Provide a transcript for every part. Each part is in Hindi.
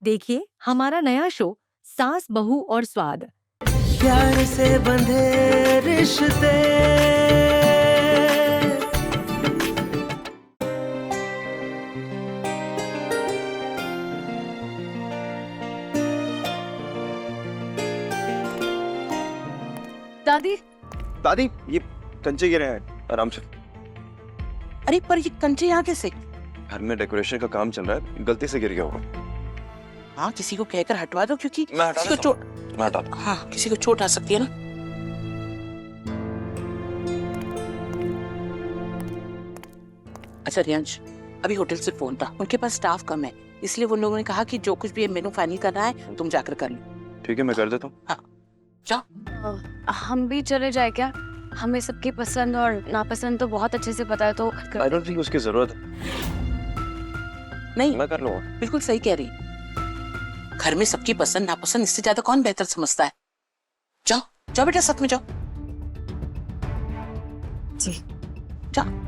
देखिए हमारा नया शो सास बहू और स्वाद। प्यार से बंधे रिश्ते। दादी दादी ये कंचे गिरे हैं, आराम से। अरे पर ये कंचे यहाँ कैसे? घर में डेकोरेशन का काम चल रहा है, गलती से गिर गया होगा। हाँ किसी को कहकर हटवा दो क्योंकि मैं हटा किसी को देता हूँ। चोट मैं हटाता हूँ। हाँ किसी को चोट आ सकती है ना। अच्छा रियांश, अभी होटल से फोन था, उनके पास स्टाफ कम है, इसलिए वो लोगों ने कहा कि जो कुछ भी मेनू फाइनल करना है तुम जाकर कर लो। ठीक है मैं कर देता हूँ। हाँ जाओ। हम भी चले जाए क्या? हमें सबकी पसंद और नापसंद तो बहुत अच्छे से पता है, तो आई डोंट थिंक उसकी जरूरत है, नहीं मैं कर लूंगा। बिल्कुल सही कह रही। घर में सबकी पसंद नापसंद इससे ज्यादा कौन बेहतर समझता है। जाओ जाओ बेटा, साथ में जाओ। जी जाओ।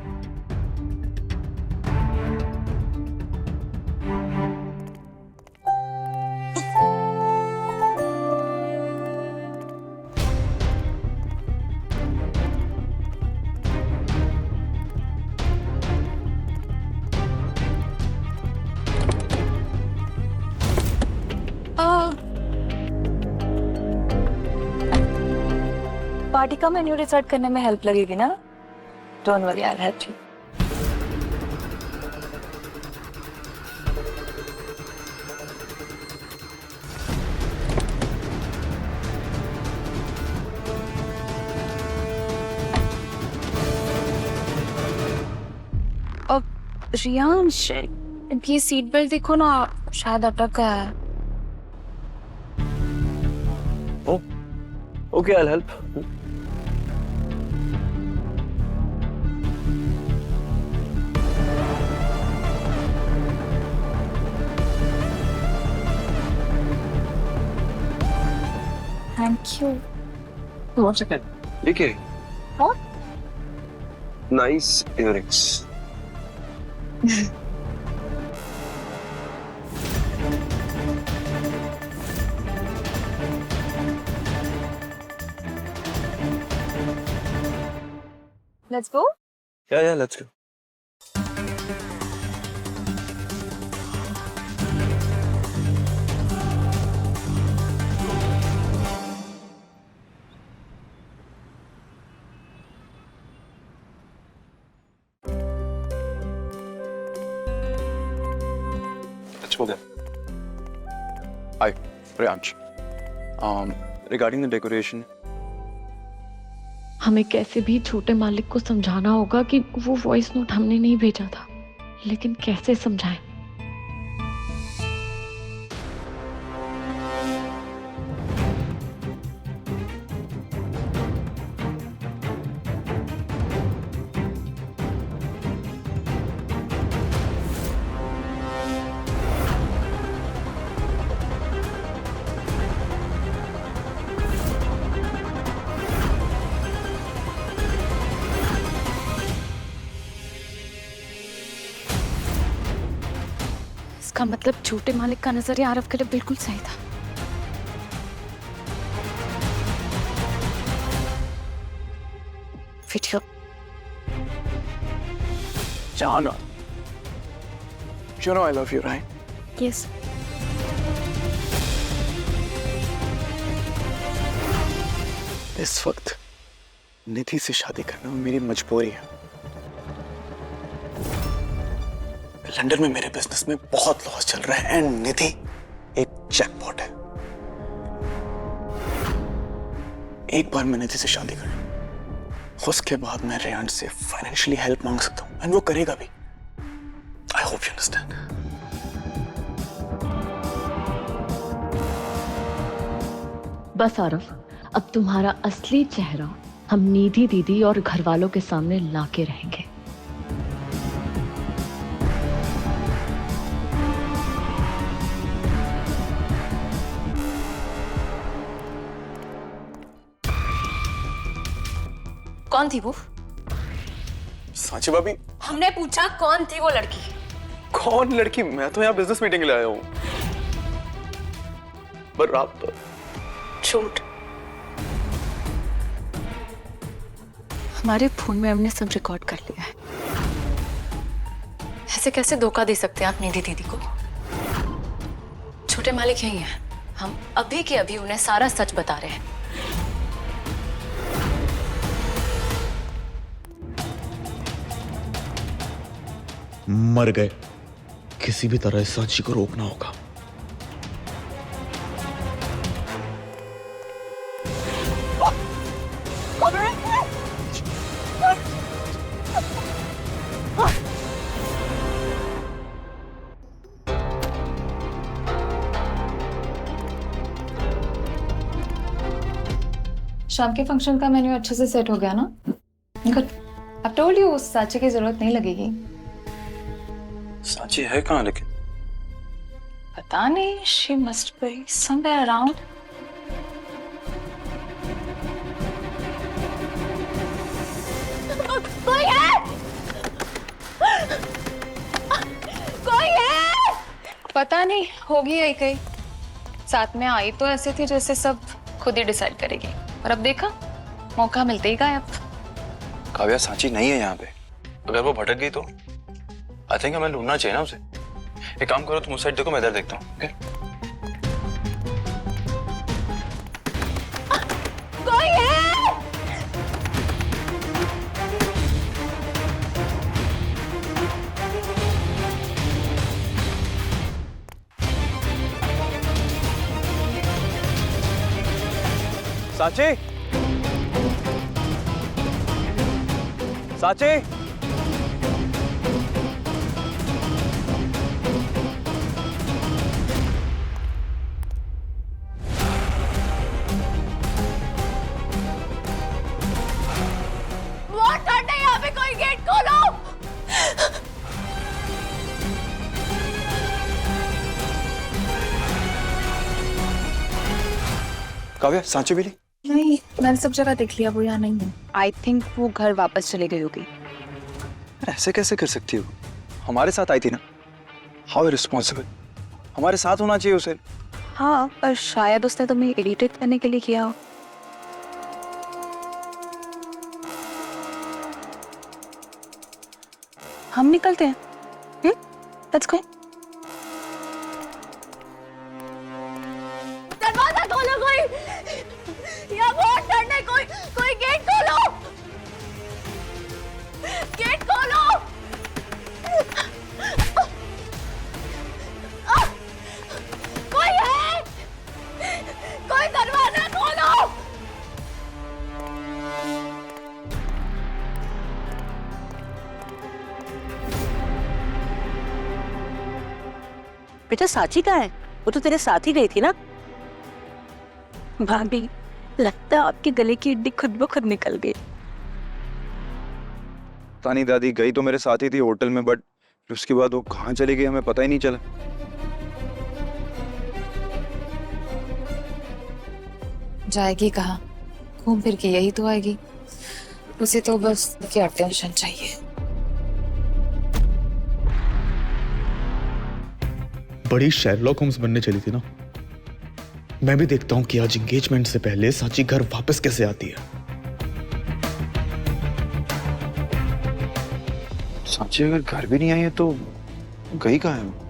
पार्टी का मेन्यू डिसाइड करने में हेल्प लगेगी ना? Don't worry, I will help you. अब रियांश, ये सीट बेल्ट देखो ना, शायद अटक गया है। Okay I will help. Thank you. One second, देखिए What? Nice earrings. Let's go. या let's go. Let's go then. Hi, Priyansh. Regarding the decoration, हमें कैसे भी छोटे मालिक को समझाना होगा कि वो वॉइस नोट हमने नहीं भेजा था, लेकिन कैसे समझाएं? इसका मतलब छोटे मालिक का नजरिया आरव के लिए बिल्कुल सही था। Video Jana, you know I love you, right? Yes, इस वक्त निधि से शादी करना मेरी मजबूरी है। लंदन में मेरे बिजनेस में बहुत लॉस चल रहा है एंड निधि एक जैकपॉट है। एक बार मैं निधि से शादी कर लूं, उसके बाद मैं रेहान से फाइनेंशियली हेल्प मांग सकता हूं एंड वो करेगा भी। I hope you understand. बस आरव, अब तुम्हारा असली चेहरा हम निधि दीदी और घर वालों के सामने लाके रहेंगे। कौन थी वो? सांची भाभी, हमने पूछा कौन थी वो लड़की। कौन लड़की? मैं तो यहाँ बिजनेस मीटिंग के लिए आया हूँ। पर आप झूठ। हमारे फोन में हमने सब रिकॉर्ड कर लिया है। ऐसे कैसे धोखा दे सकते हैं आप निधि दीदी को? छोटे मालिक यही हैं। हम अभी के अभी उन्हें सारा सच बता रहे हैं। मर गए। किसी भी तरह इस सांची को रोकना होगा। शाम के फंक्शन का मेन्यू अच्छे से सेट हो गया ना? गुड। आई टोल्ड यू उस सांची की जरूरत नहीं लगेगी। सांची है कहाँ लेकिन? पता नहीं, she must be somewhere around. कोई है? कोई है? पता नहीं, होगी यही कहीं। साथ में आई तो ऐसे थी जैसे सब खुद ही डिसाइड करेगी, और अब देखा मौका मिलते ही गायब। काव्या, सांची नहीं है यहाँ पे। अगर वो भटक गई तो आई थिंक हमें ढूंढना चाहिए ना उसे। एक काम करो, तुम उस साइड देखो, मैं इधर देखता हूँ। ओके? कोई है? सांची, सांची, बहुत ठंड है यहाँ पे, कोई गेट खोलो। काव्या, सांची मिली? नहीं, मैंने सब जगह देख लिया, वो यहाँ नहीं है। आई थिंक वो घर वापस चली गई होगी। ऐसे कैसे कर सकती हो? हमारे साथ आई थी ना। How responsible. हमारे साथ होना चाहिए उसे। हाँ, पर शायद उसने तुम्हें इरिटेट करने के लिए किया हो। हम निकलते हैं। Let's go. दरवाजा खोलो कोई। यहाँ बहुत ठंड है, कोई गेट खोलो। गेट खोलो। कोई है? कोई दरवाजा खोलो। बेटा सांची कहाँ है? वो तो तेरे साथ ही गई थी ना। भाभी, लगता है आपके गले की हड्डी खुद ब खुद निकल गई। तानी दादी गई तो मेरे साथ ही थी होटल में, बट उसके बाद वो कहाँ चली गई हमें पता ही नहीं चला। जाएगी कहाँ? घूम फिर के यही तो आएगी। उसे तो बस क्या टेंशन चाहिए। बड़ी शेरलॉक होम्स बनने चली थी ना। मैं भी देखता हूँ कि आज एंगेजमेंट से पहले सांची घर वापस कैसे आती है। सांची अगर घर भी नहीं आई है तो गई कहाँ है?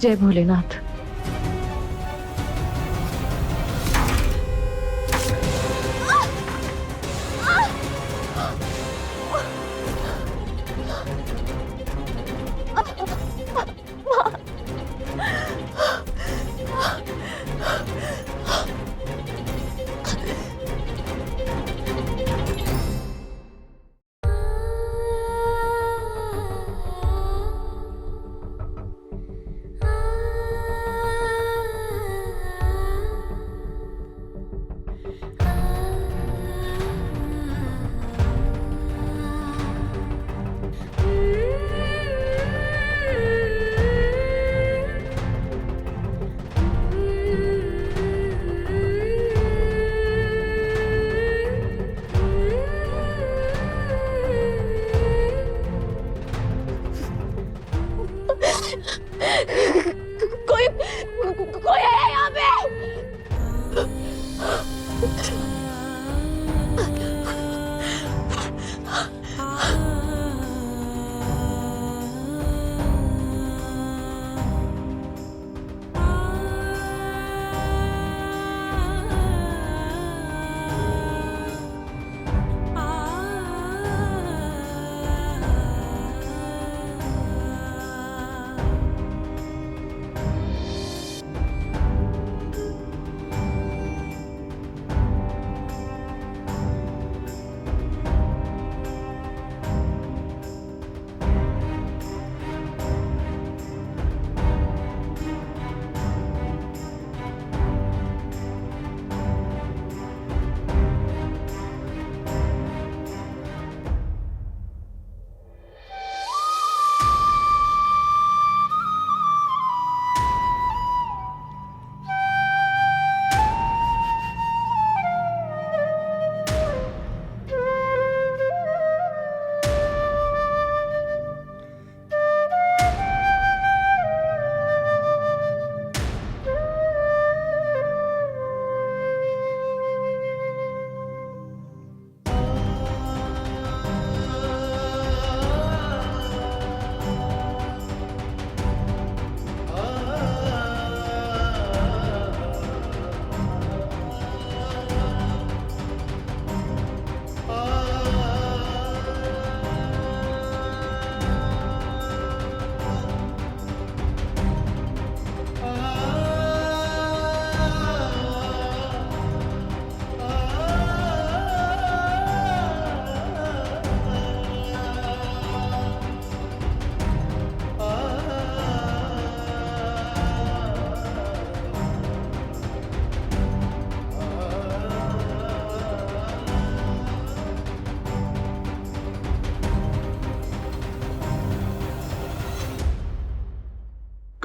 जय भोलेनाथ।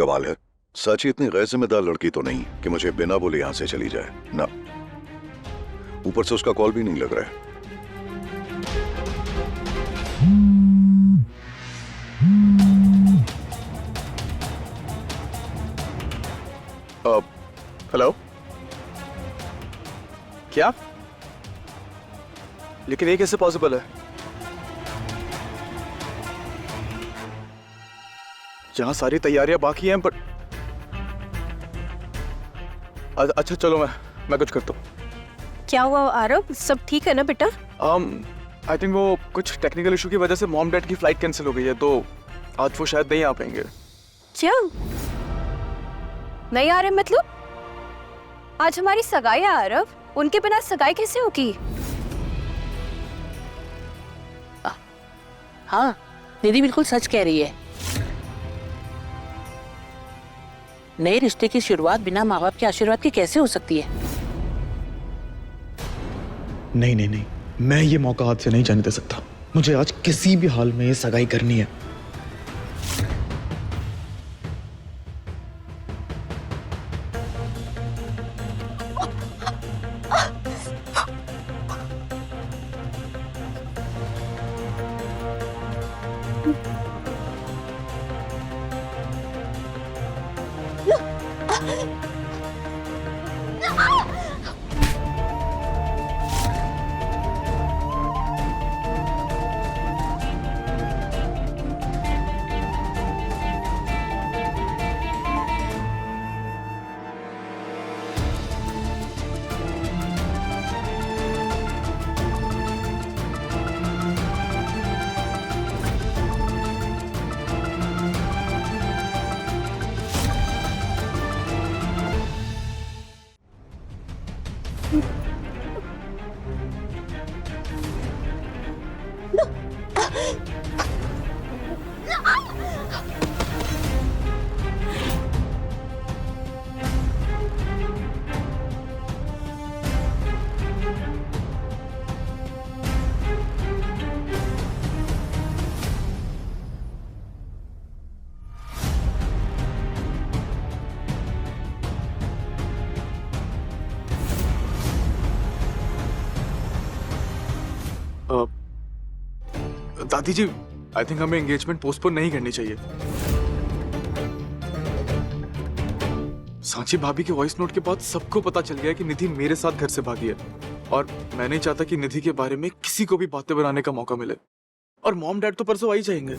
कमाल है, साची इतनी गैर जिम्मेदार लड़की तो नहीं कि मुझे बिना बोले यहां से चली जाए ना। ऊपर से उसका कॉल भी नहीं लग रहा है। हेलो, क्या? लेकिन ये कैसे पॉसिबल है? जहां सारी तैयारियां बाकी हैं, पर अच्छा चलो मैं कुछ करता हूँ। क्या हुआ आरव, सब ठीक है ना बेटा? आई थिंक वो कुछ टेक्निकल इशू की वजह से मॉम डैड की फ्लाइट कैंसिल हो गई है, तो आज वो शायद नहीं आ पाएंगे। क्या नहीं आ रहे मतलब? आज हमारी सगाई है आरव, उनके बिना सगाई कैसे होगी? हाँ, दीदी बिल्कुल सच कह रही है। नए रिश्ते की शुरुआत बिना माँ बाप के आशीर्वाद के कैसे हो सकती है? नहीं नहीं नहीं, मैं ये मौका हाथ से नहीं जाने दे सकता। मुझे आज किसी भी हाल में ये सगाई करनी है। दादी जी, आई थिंक हमें एंगेजमेंट पोस्टपोन नहीं करनी चाहिए। सांची भाभी के वॉइस नोट के बाद सबको पता चल गया कि निधि मेरे साथ घर से भागी है, और मैं नहीं चाहता कि निधि के बारे में किसी को भी बातें बनाने का मौका मिले। और मॉम डैड तो परसों आ ही जाएंगे।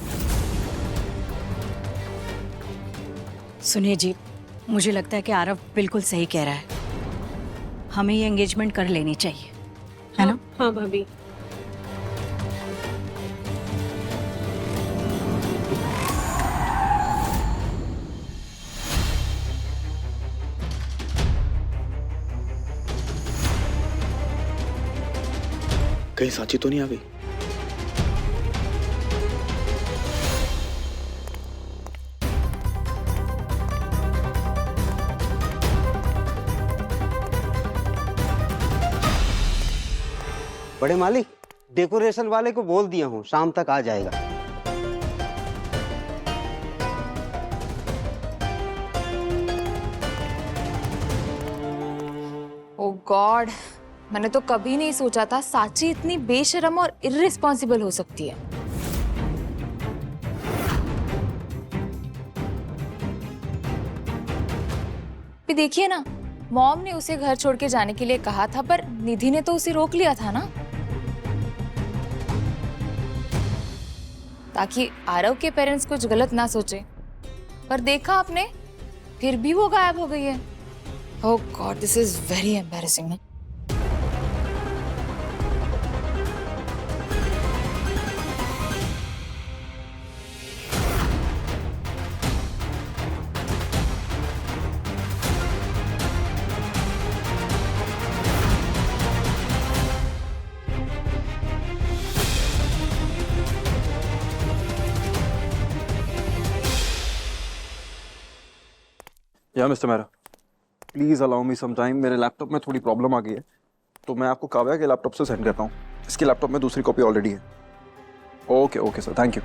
सुनिए जी, मुझे लगता है कि आरव बिल्कुल सही कह रहा है, हमें ये एंगेजमेंट कर लेनी चाहिए, है ना? हाँ भाभी। कहीं सांची तो नहीं आ गई? बड़े मालिक, डेकोरेशन वाले को बोल दिया हूँ, शाम तक आ जाएगा। ओह गॉड, मैंने तो कभी नहीं सोचा था साची इतनी बेशर्म और इर्रिस्पॉन्सिबल हो सकती है। भी देखिए ना, मॉम ने उसे घर छोड़ के जाने के लिए कहा था, पर निधि ने तो उसे रोक लिया था ना, ताकि आरव के पेरेंट्स कुछ गलत ना सोचे। पर देखा आपने, फिर भी वो गायब हो गई है। Oh god, this is very embarrassing ना। या mister Mehra, please allow me some time. मेरे लैपटॉप में थोड़ी प्रॉब्लम आ गई है, तो मैं आपको काव्या के लैपटॉप से सेंड करता हूँ। इसके लैपटॉप में दूसरी कॉपी ऑलरेडी है। Okay okay sir, thank you.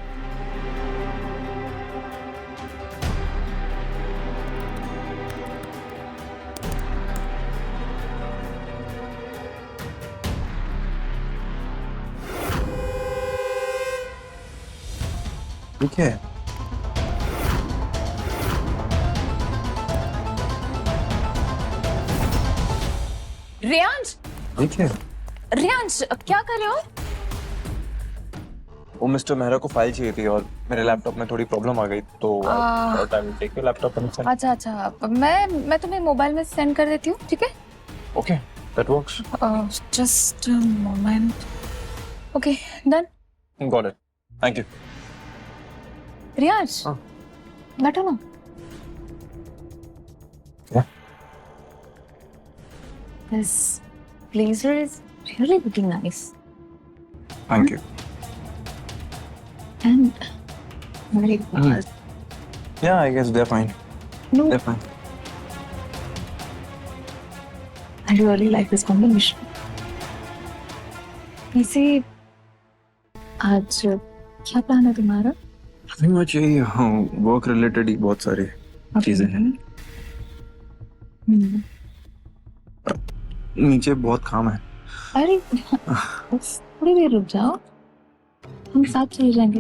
ठीक है। रियांश, ठीक है। रियांश क्या कर रहे हो? वो मिस्टर मेहरा को फाइल चाहिए थी और मेरे लैपटॉप में थोड़ी प्रॉब्लम आ गई तो I will take your laptop and send. अच्छा अच्छा, मैं तुम्हें मोबाइल में सेंड कर देती हूँ, ठीक है? Okay, that works. Just a moment. Okay, done. Got it, thank you. Riyansh, बैठो ना। क्या? This blazer is really looking nice. Thank you. And very fast. Yeah, I guess they're fine. No, They're fine. I really like this combination. वैसे आज क्या प्लान है तुम्हारा? Nothing much, यही वर्क रिलेटेड ही बहुत सारी चीजें हैं। नीचे बहुत काम है। अरे थोड़ी देर रुक जाओ, हम साथ चले जाएंगे।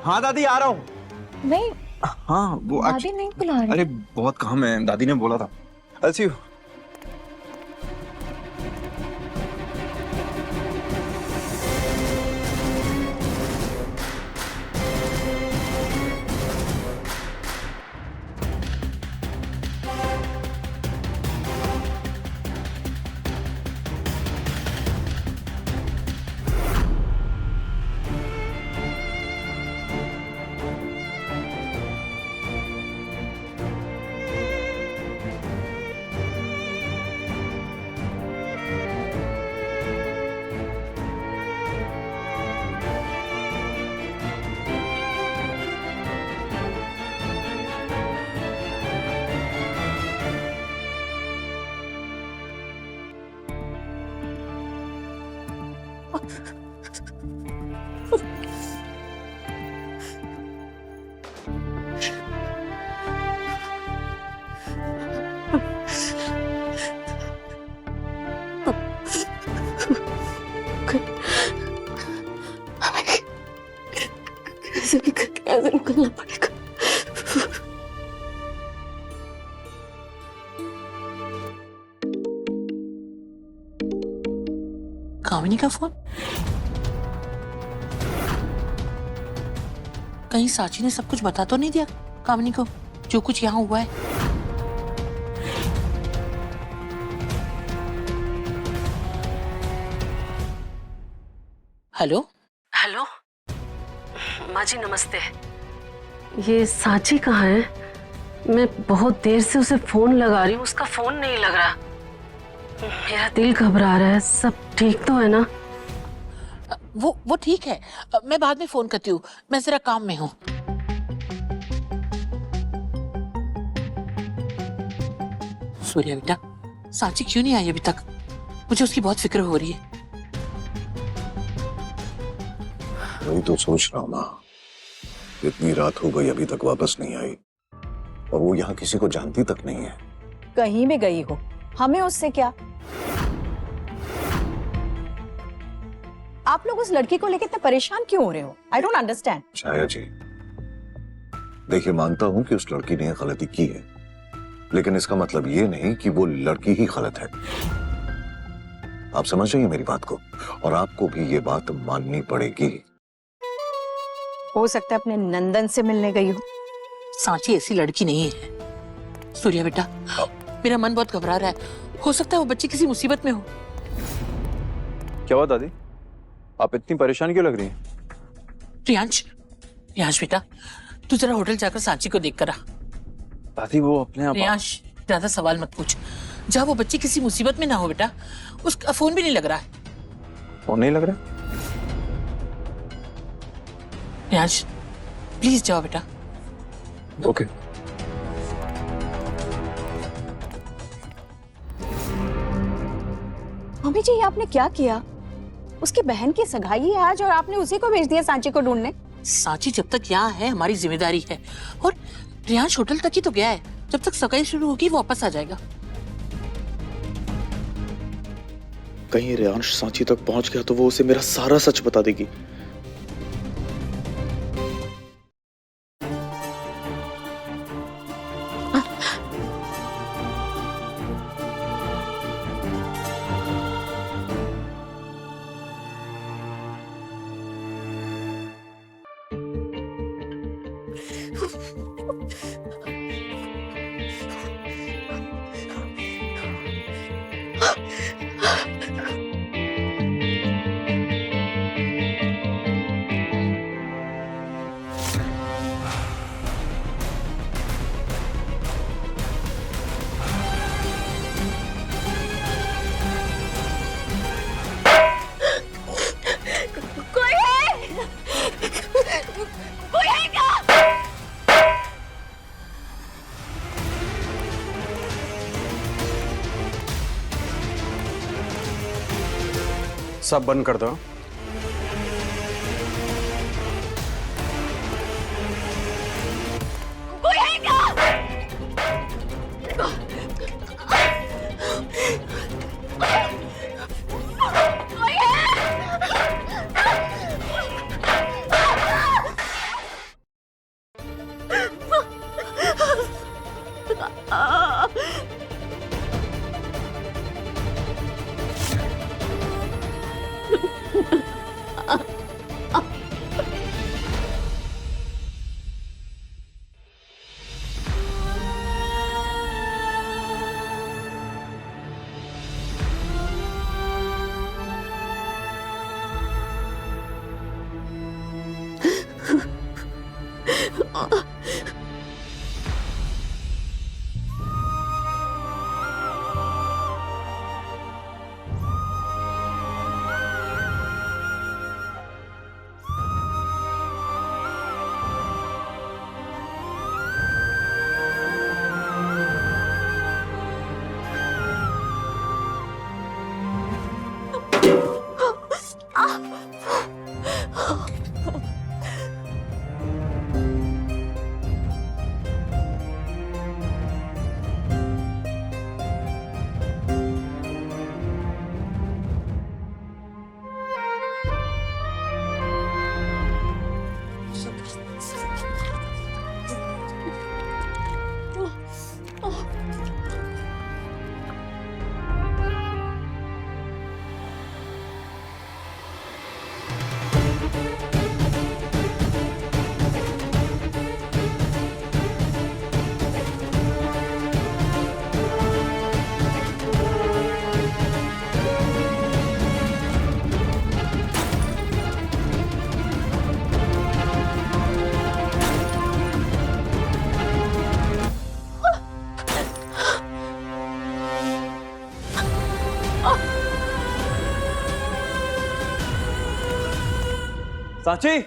हाँ दादी, आ रहा हूँ। नहीं, हाँ वो दादी नहीं बुला रही। अरे बहुत काम है, दादी ने बोला था। I'll see you. कैसे भी करके आज निकलना पड़ेगा। कामिनी का फोन? कहीं साची ने सब कुछ बता तो नहीं दिया कामिनी को, जो कुछ यहाँ हुआ है? हेलो हेलो माँ जी, नमस्ते। ये साची कहाँ है? मैं बहुत देर से उसे फोन लगा रही हूँ, उसका फोन नहीं लग रहा। मेरा दिल घबरा रहा है। सब ठीक तो है ना? वो ठीक है, मैं बाद में फोन करती हूँ, मैं जरा काम में हूँ। सूर्या बेटा, साची क्यों नहीं आई अभी तक? मुझे उसकी बहुत फिक्र हो रही है। वही तो सोच रहा हूँ माँ, इतनी रात हो गई अभी तक वापस नहीं आई, और वो यहाँ किसी को जानती तक नहीं है। कहीं भी गई हो, हमें उससे क्या? आप लोग उस लड़की को लेकर इतने परेशान क्यों हो रहे हो? I don't understand. छाया जी, देखिए मानता हूं कि उस लड़की ने गलती की है, लेकिन इसका मतलब ये नहीं कि वो लड़की ही गलत है। आप समझ रही हैं मेरी बात को, और आपको भी ये बात माननी पड़ेगी। हो सकता है अपने नंदन से मिलने गई हो। साची ऐसी लड़की नहीं है। सूर्या बेटा, मेरा मन बहुत घबरा रहा है, हो सकता है वो बच्ची किसी मुसीबत में हो। क्या हुआ दादी, आप इतनी परेशान क्यों लग रही हैं? रियांश बेटा, तू जरा होटल जाकर साची को देख कर आ। दादी वो अपने आप। रियांश, ज्यादा सवाल मत पूछ, जहाँ वो बच्ची किसी मुसीबत में ना हो बेटा। उसका फोन भी नहीं लग रहा है। फोन नहीं लग रहा? रियांश, प्लीज जाओ बेटा। ओके। मम्मी जी, ये आपने क्या किया? उसकी बहन की सगाई है आज और आपने उसी को भेज दिया सांची को ढूंढने। साची जब तक यहाँ है हमारी जिम्मेदारी है, और रियांश होटल तक ही तो गया है। जब तक सगाई शुरू होगी वापस आ जाएगा। कहीं रेयांश सांची तक पहुंच गया तो वो उसे मेरा सारा सच बता देगी। सब बंद कर दो। सांची, सर,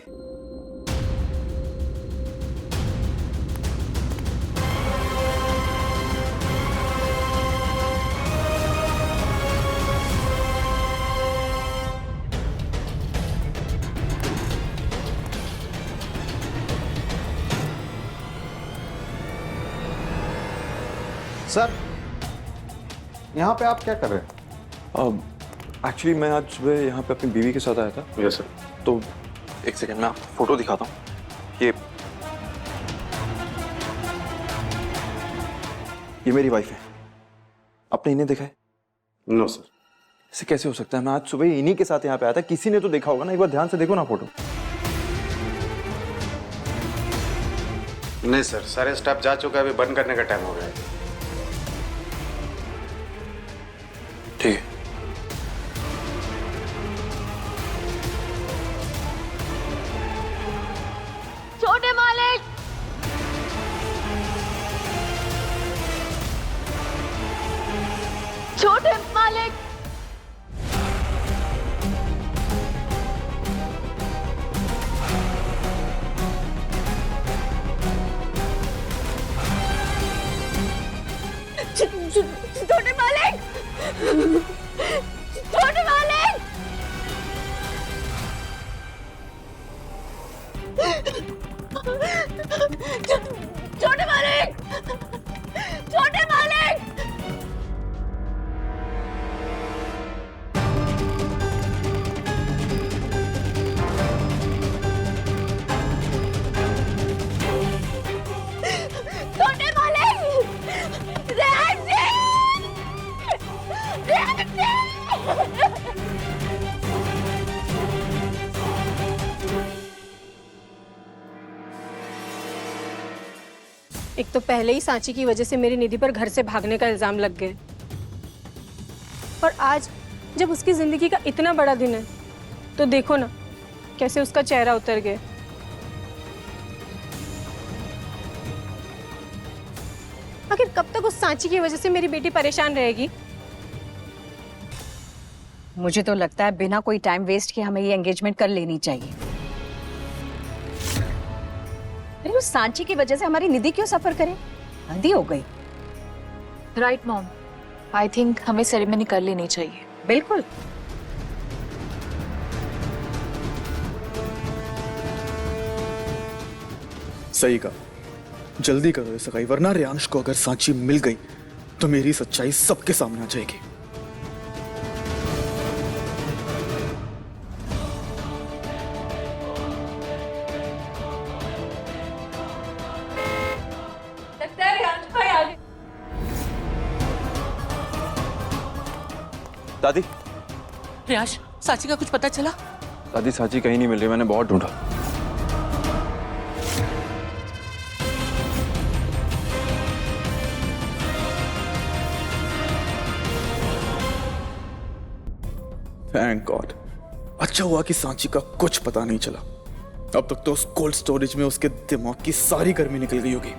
यहाँ पे आप क्या कर रहे हैं? एक्चुअली मैं आज सुबह यहाँ पे अपनी बीवी के साथ आया था। Yes sir. तो एक सेकंड मैं आपको फोटो दिखाता हूँ। ये मेरी वाइफ है। आपने इन्हें देखा है? No sir. ऐसे कैसे हो सकता है? मैं आज सुबह इन्हीं के साथ यहाँ पे आया था। किसी ने तो देखा होगा ना, एक बार ध्यान से देखो ना फोटो। नहीं सर, सारे स्टाफ जा चुका है, अभी बंद करने का टाइम हो गया है। ठीक है। छोटे मालिक, छोटे मालिक, छोटे मालिक, छोटे मालिक, छोटे मालिक, छोटे मालिक। एक तो पहले ही सांची की वजह से मेरी निधि पर घर से भागने का इल्जाम लग गए, और आज जब उसकी जिंदगी का इतना बड़ा दिन है तो देखो ना कैसे उसका चेहरा उतर गया। आखिर कब तक उस सांची की वजह से मेरी बेटी परेशान रहेगी? मुझे तो लगता है बिना कोई टाइम वेस्ट किए हमें ये एंगेजमेंट कर लेनी चाहिए। अरे उस सांची की वजह से हमारी निधि क्यों सफर करे? हद हो गई। राइट मॉम, आई थिंक हमें सेरेमनी कर लेनी चाहिए। बिल्कुल। सही कहा, जल्दी करो ये सगाई, वरना रेयांश को अगर सांची मिल गई तो मेरी सच्चाई सबके सामने आ जाएगी। दादी, रियांश, सांची का कुछ पता चला? दादी सांची कहीं नहीं मिल रही, मैंने बहुत ढूंढा। थैंक गॉड, अच्छा हुआ कि सांची का कुछ पता नहीं चला। अब तक तो उस कोल्ड स्टोरेज में उसके दिमाग की सारी गर्मी निकल गई होगी।